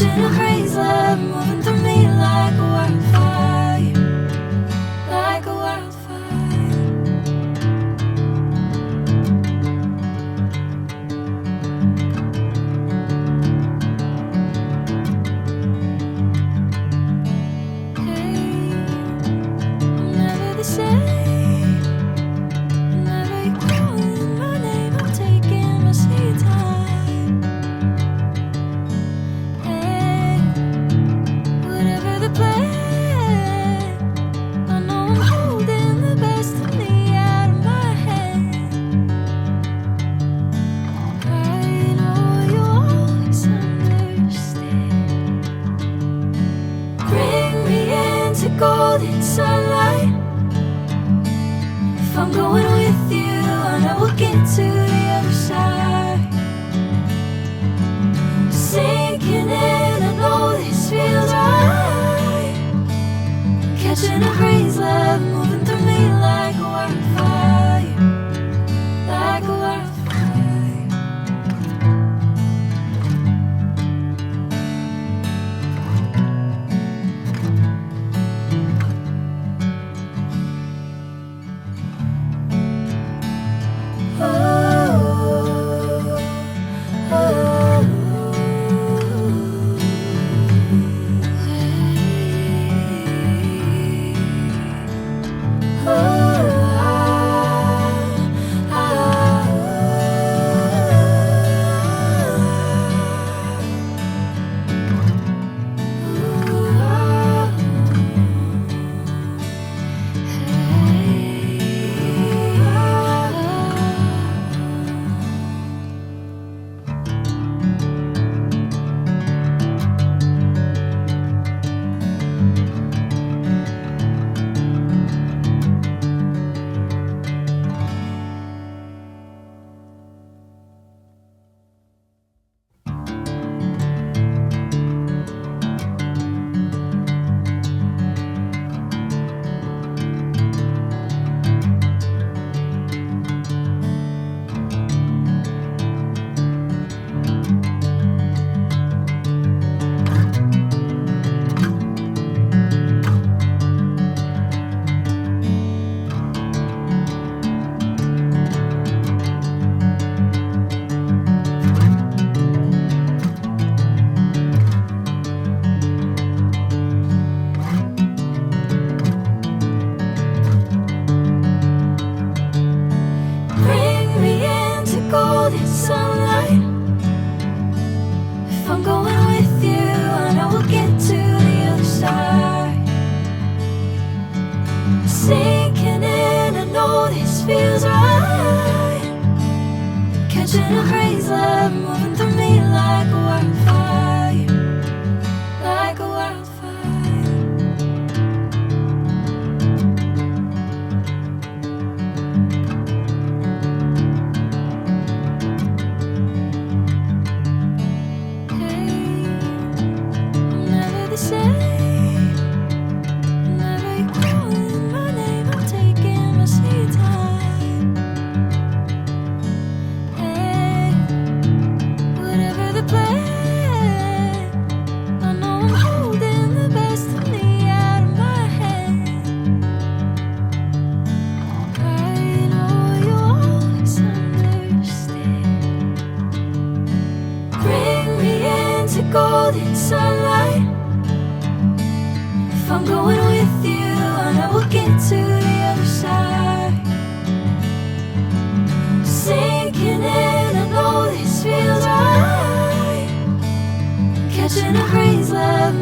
Catching a crazy love moving through me like a wildfire, like a wildfire. Hey, I'm never the same. Whenever you're calling my name, I'm taking my sweet time. Hey, whatever the plan, I know I'm holding the best of me out of my hand. I know you always understand. Bring me into golden sunlight. If I'm going with you, I know we'll get to the other side. Sinking in, I know this feels right. Catching a crazy love moving through me like a wildfire, like a wildfire. Bring me into golden sunlight. If I'm going with you, I know we'll get to the other side. Sinking in, I know this feels right. Catching a crazy love moving through me like a wildfire, like a wildfire. Hey, I'm never the same. Whenever you're calling my name, I'm taking my sweet time. Hey, whatever the plan, I know I'm holding the best of me out of my hand. I know you always understand. Bring me into golden sunlight. If I'm going with you, I know we'll get to the other side. Sinking in, I know this feels right. Catching a crazy love.